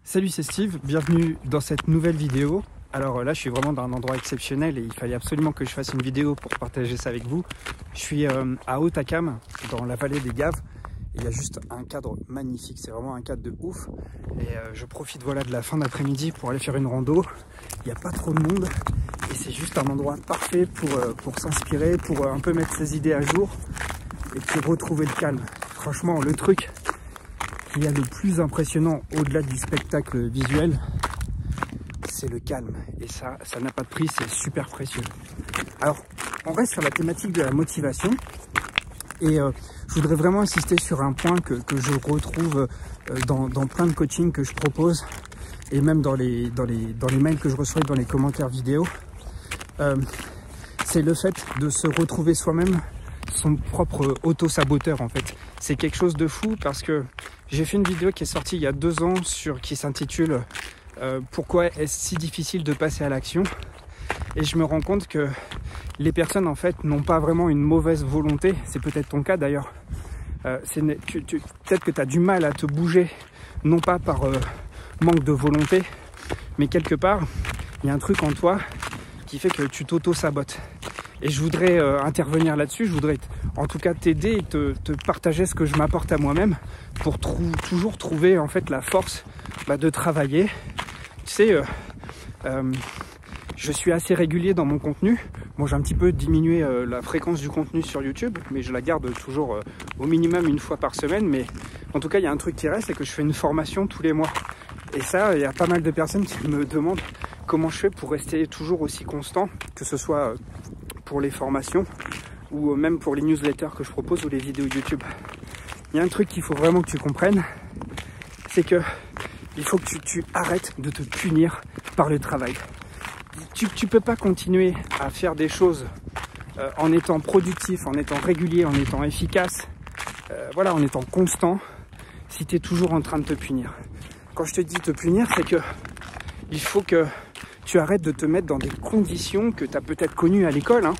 Salut, c'est Steve, bienvenue dans cette nouvelle vidéo. Alors là, je suis vraiment dans un endroit exceptionnel et il fallait absolument que je fasse une vidéo pour partager ça avec vous. Je suis à Hautacam, dans la vallée des Gaves. Et il y a juste un cadre magnifique, c'est vraiment un cadre de ouf. Et je profite voilà, de la fin d'après-midi pour aller faire une rando. Il n'y a pas trop de monde et c'est juste un endroit parfait pour s'inspirer, pour un peu mettre ses idées à jour et puis retrouver le calme. Franchement, le truc qu'il y a le plus impressionnant au-delà du spectacle visuel, c'est le calme. Et ça n'a pas de prix, c'est super précieux. Alors, on reste sur la thématique de la motivation. Et je voudrais vraiment insister sur un point que je retrouve dans plein de coachings que je propose. Et même dans les mails que je reçois, dans les commentaires vidéo. C'est le fait de se retrouver soi-même son propre auto-saboteur en fait. C'est quelque chose de fou parce que j'ai fait une vidéo qui est sortie il y a 2 ans qui s'intitule pourquoi est-ce si difficile de passer à l'action, et je me rends compte que les personnes en fait n'ont pas vraiment une mauvaise volonté. C'est peut-être ton cas d'ailleurs. Peut-être que tu as du mal à te bouger, non pas par manque de volonté, mais quelque part il y a un truc en toi qui fait que tu t'auto-sabotes. Et je voudrais intervenir là-dessus, je voudrais en tout cas t'aider et te partager ce que je m'apporte à moi-même pour toujours trouver en fait la force de travailler. Tu sais, je suis assez régulier dans mon contenu. Bon, j'ai un petit peu diminué la fréquence du contenu sur YouTube, mais je la garde toujours au minimum 1 fois par semaine. Mais en tout cas, il y a un truc qui reste, c'est que je fais une formation tous les mois. Et ça, il y a pas mal de personnes qui me demandent comment je fais pour rester toujours aussi constant, que ce soit pour les formations ou même pour les newsletters que je propose ou les vidéos YouTube. Il y a un truc qu'il faut vraiment que tu comprennes, c'est que il faut que tu arrêtes de te punir par le travail. Tu peux pas continuer à faire des choses en étant productif, en étant régulier, en étant efficace, voilà, en étant constant, si tu es toujours en train de te punir. Quand je te dis te punir, c'est que il faut que tu arrêtes de te mettre dans des conditions que tu as peut-être connues à l'école. Hein.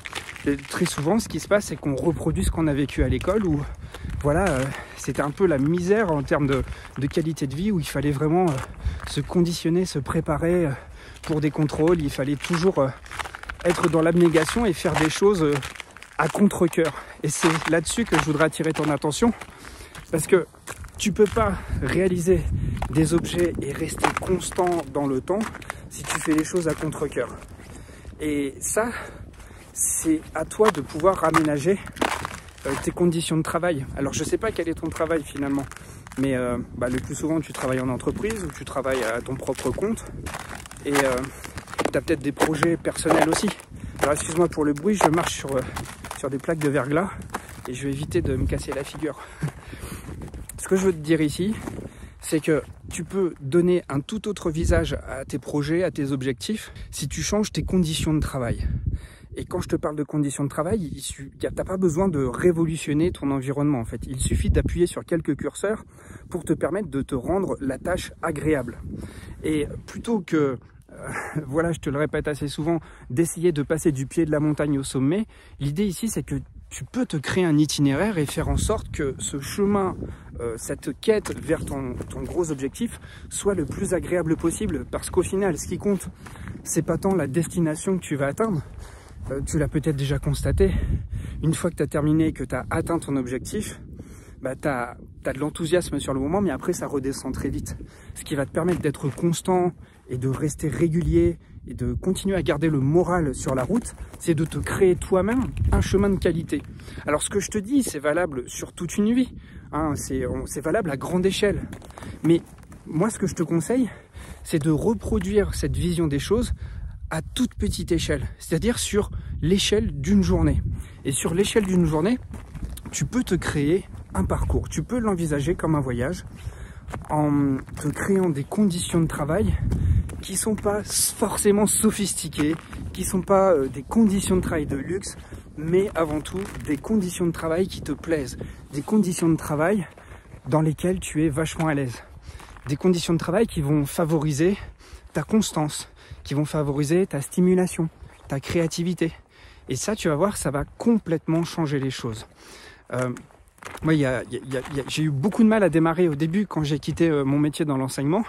Très souvent, ce qui se passe, c'est qu'on reproduit ce qu'on a vécu à l'école, où voilà, c'était un peu la misère en termes de qualité de vie, où il fallait vraiment se conditionner, se préparer pour des contrôles. Il fallait toujours être dans l'abnégation et faire des choses à contre-cœur. Et c'est là-dessus que je voudrais attirer ton attention, parce que tu peux pas réaliser des objets et rester constant dans le temps si tu fais les choses à contre-cœur. Et ça, c'est à toi de pouvoir aménager tes conditions de travail. Alors je sais pas quel est ton travail finalement, mais le plus souvent tu travailles en entreprise ou tu travailles à ton propre compte, et tu as peut-être des projets personnels aussi. Alors excuse-moi pour le bruit, je marche sur des plaques de verglas et je vais éviter de me casser la figure. Ce que je veux te dire ici, c'est que tu peux donner un tout autre visage à tes projets, à tes objectifs, si tu changes tes conditions de travail. Et quand je te parle de conditions de travail, tu n'as pas besoin de révolutionner ton environnement en fait. Il suffit d'appuyer sur quelques curseurs pour te permettre de te rendre la tâche agréable. Et plutôt que, voilà, je te le répète assez souvent, d'essayer de passer du pied de la montagne au sommet, l'idée ici c'est que tu peux te créer un itinéraire et faire en sorte que ce chemin, cette quête vers ton gros objectif soit le plus agréable possible. Parce qu'au final, ce qui compte, c'est pas tant la destination que tu vas atteindre. Tu l'as peut-être déjà constaté. Une fois que tu as terminé, que tu as atteint ton objectif, tu as de l'enthousiasme sur le moment, mais après ça redescend très vite. Ce qui va te permettre d'être constant et de rester régulier et de continuer à garder le moral sur la route, c'est de te créer toi-même un chemin de qualité. Alors ce que je te dis, c'est valable sur toute une vie, hein, c'est valable à grande échelle. Mais moi, ce que je te conseille, c'est de reproduire cette vision des choses à toute petite échelle, c'est-à-dire sur l'échelle d'une journée. Et sur l'échelle d'une journée, tu peux te créer un parcours, tu peux l'envisager comme un voyage en te créant des conditions de travail qui sont pas forcément sophistiquées, qui sont pas des conditions de travail de luxe, mais avant tout des conditions de travail qui te plaisent, des conditions de travail dans lesquelles tu es vachement à l'aise, des conditions de travail qui vont favoriser ta constance, qui vont favoriser ta stimulation, ta créativité. Et ça, tu vas voir, ça va complètement changer les choses. Moi, j'ai eu beaucoup de mal à démarrer au début quand j'ai quitté mon métier dans l'enseignement.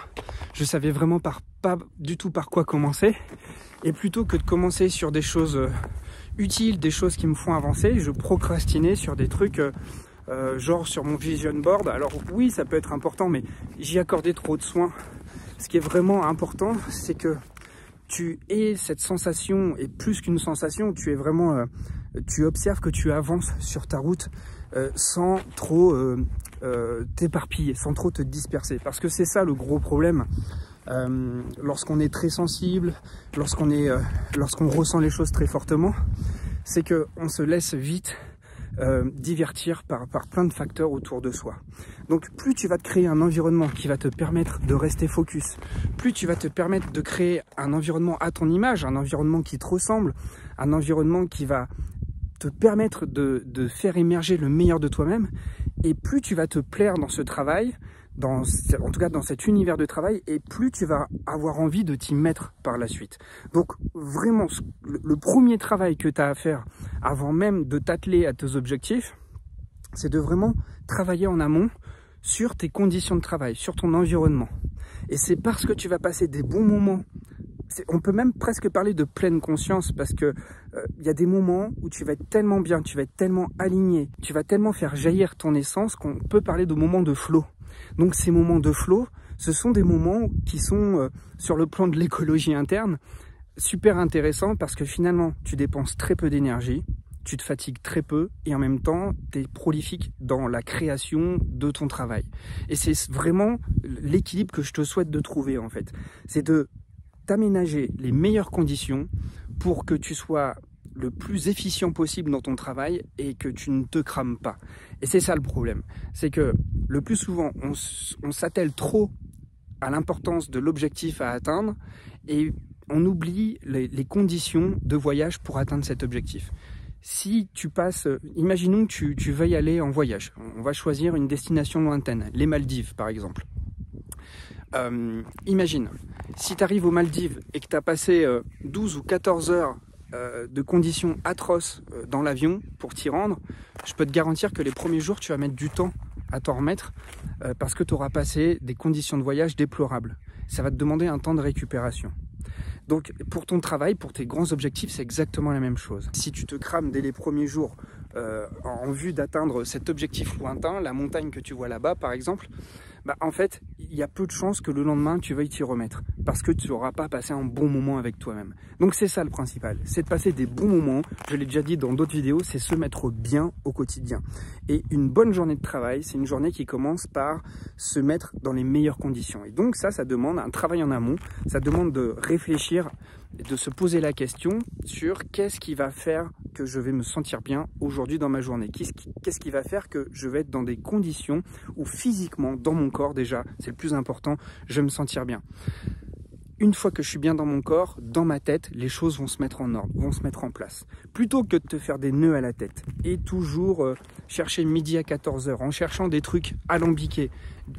Je savais vraiment pas du tout par quoi commencer. Et plutôt que de commencer sur des choses utiles, des choses qui me font avancer, je procrastinais sur des trucs genre sur mon vision board. Alors oui, ça peut être important, mais j'y accordais trop de soin. Ce qui est vraiment important, c'est que tu aies cette sensation, et plus qu'une sensation, tu es vraiment, tu observes que tu avances sur ta route sans trop t'éparpiller, sans trop te disperser. Parce que c'est ça le gros problème. Lorsqu'on est très sensible, lorsqu'on ressent les choses très fortement, c'est qu'on se laisse vite divertir par plein de facteurs autour de soi. Donc plus tu vas te créer un environnement qui va te permettre de rester focus, plus tu vas te permettre de créer un environnement à ton image, un environnement qui te ressemble, un environnement qui va te permettre de faire émerger le meilleur de toi-même, et plus tu vas te plaire dans ce travail, en tout cas dans cet univers de travail, et plus tu vas avoir envie de t'y mettre par la suite. Donc vraiment, le premier travail que tu as à faire avant même de t'atteler à tes objectifs, c'est de vraiment travailler en amont sur tes conditions de travail, sur ton environnement. Et c'est parce que tu vas passer des bons moments, on peut même presque parler de pleine conscience, parce que y a des moments où tu vas être tellement bien, tu vas être tellement aligné, tu vas tellement faire jaillir ton essence qu'on peut parler de moments de flow. Donc ces moments de flow, ce sont des moments qui sont sur le plan de l'écologie interne super intéressants, parce que finalement tu dépenses très peu d'énergie, tu te fatigues très peu, et en même temps tu es prolifique dans la création de ton travail. Et c'est vraiment l'équilibre que je te souhaite de trouver en fait. C'est de t'aménager les meilleures conditions pour que tu sois le plus efficient possible dans ton travail et que tu ne te crames pas. Et c'est ça le problème. C'est que le plus souvent, on s'attelle trop à l'importance de l'objectif à atteindre et on oublie les conditions de voyage pour atteindre cet objectif. Si tu passes, imaginons que tu veuilles aller en voyage. On va choisir une destination lointaine, les Maldives par exemple. Imagine, si tu arrives aux Maldives et que tu as passé 12 ou 14 heures de conditions atroces dans l'avion pour t'y rendre, je peux te garantir que les premiers jours, tu vas mettre du temps à t'en remettre parce que tu auras passé des conditions de voyage déplorables. Ça va te demander un temps de récupération. Donc pour ton travail, pour tes grands objectifs, c'est exactement la même chose. Si tu te crames dès les premiers jours en vue d'atteindre cet objectif lointain, la montagne que tu vois là-bas par exemple, bah, en fait, il y a peu de chances que le lendemain, tu veuilles t'y remettre parce que tu n'auras pas passé un bon moment avec toi-même. Donc c'est ça le principal, c'est de passer des bons moments. Je l'ai déjà dit dans d'autres vidéos, c'est se mettre bien au quotidien. Et une bonne journée de travail, c'est une journée qui commence par se mettre dans les meilleures conditions. Et donc ça demande un travail en amont, ça demande de réfléchir, de se poser la question sur qu'est-ce qui va faire que je vais me sentir bien aujourd'hui dans ma journée. Qu'est-ce qui va faire que je vais être dans des conditions où physiquement, dans mon corps déjà, c'est le plus important, je vais me sentir bien. Une fois que je suis bien dans mon corps, dans ma tête, les choses vont se mettre en ordre, vont se mettre en place. Plutôt que de te faire des nœuds à la tête et toujours chercher midi à 14 h en cherchant des trucs alambiqués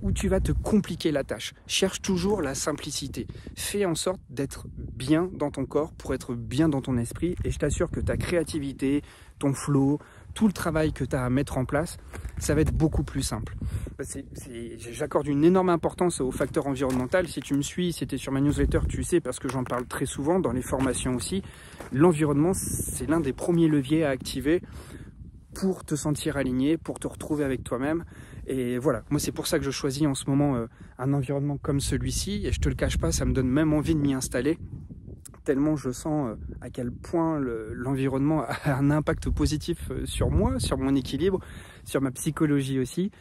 où tu vas te compliquer la tâche. Cherche toujours la simplicité. Fais en sorte d'être bien dans ton corps pour être bien dans ton esprit et je t'assure que ta créativité, ton flow, tout le travail que tu as à mettre en place, ça va être beaucoup plus simple. J'accorde une énorme importance au facteur environnemental. Si tu me suis, si tu es sur ma newsletter, tu sais, parce que j'en parle très souvent dans les formations aussi. L'environnement, c'est l'un des premiers leviers à activer pour te sentir aligné, pour te retrouver avec toi-même. Et voilà, moi c'est pour ça que je choisis en ce moment un environnement comme celui-ci. Et je te le cache pas, ça me donne même envie de m'y installer. Tellement je sens à quel point l'environnement a un impact positif sur moi, sur mon équilibre, sur ma psychologie aussi.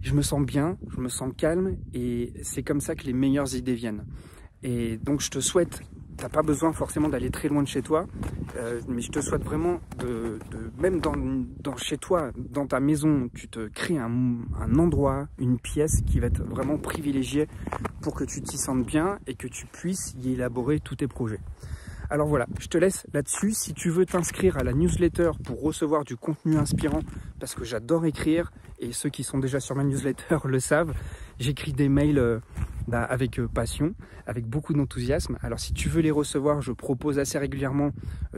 Je me sens bien, je me sens calme et c'est comme ça que les meilleures idées viennent. Et donc je te souhaite, tu n'as pas besoin forcément d'aller très loin de chez toi, mais je te souhaite vraiment même chez toi, dans ta maison, tu te crées un endroit, une pièce qui va être vraiment privilégiée pour que tu t'y sentes bien et que tu puisses y élaborer tous tes projets. Alors voilà, je te laisse là-dessus. Si tu veux t'inscrire à la newsletter pour recevoir du contenu inspirant, parce que j'adore écrire, et ceux qui sont déjà sur ma newsletter le savent, j'écris des mails avec passion, avec beaucoup d'enthousiasme. Alors si tu veux les recevoir, je propose assez régulièrement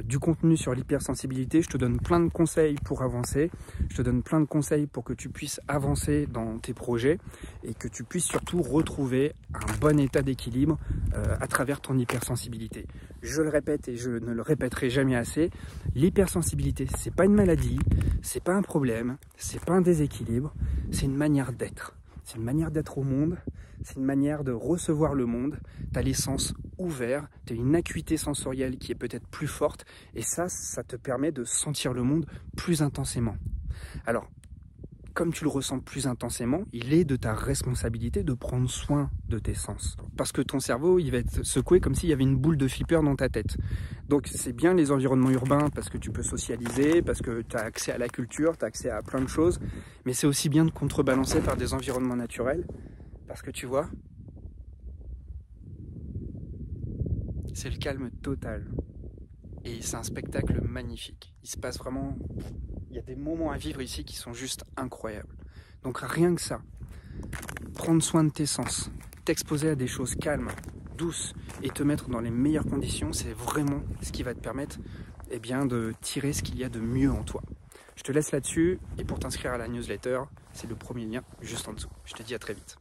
du contenu sur l'hypersensibilité. Je te donne plein de conseils pour avancer. Je te donne plein de conseils pour que tu puisses avancer dans tes projets et que tu puisses surtout retrouver un bon état d'équilibre à travers ton hypersensibilité. Je le répète et je ne le répéterai jamais assez, l'hypersensibilité, c'est pas une maladie, c'est pas un problème, c'est pas un déséquilibre, c'est une manière d'être. C'est une manière d'être au monde, c'est une manière de recevoir le monde. Tu as les sens ouverts, tu as une acuité sensorielle qui est peut-être plus forte et ça te permet de sentir le monde plus intensément. Alors, comme tu le ressens plus intensément, il est de ta responsabilité de prendre soin de tes sens. Parce que ton cerveau, il va être secoué comme s'il y avait une boule de flipper dans ta tête. Donc c'est bien les environnements urbains parce que tu peux socialiser, parce que tu as accès à la culture, tu as accès à plein de choses. Mais c'est aussi bien de contrebalancer par des environnements naturels. Parce que tu vois, c'est le calme total. Et c'est un spectacle magnifique. Il se passe vraiment... Il y a des moments à vivre ici qui sont juste incroyables. Donc rien que ça, prendre soin de tes sens, t'exposer à des choses calmes, douces et te mettre dans les meilleures conditions, c'est vraiment ce qui va te permettre de tirer ce qu'il y a de mieux en toi. Je te laisse là-dessus et pour t'inscrire à la newsletter, c'est le premier lien juste en dessous. Je te dis à très vite.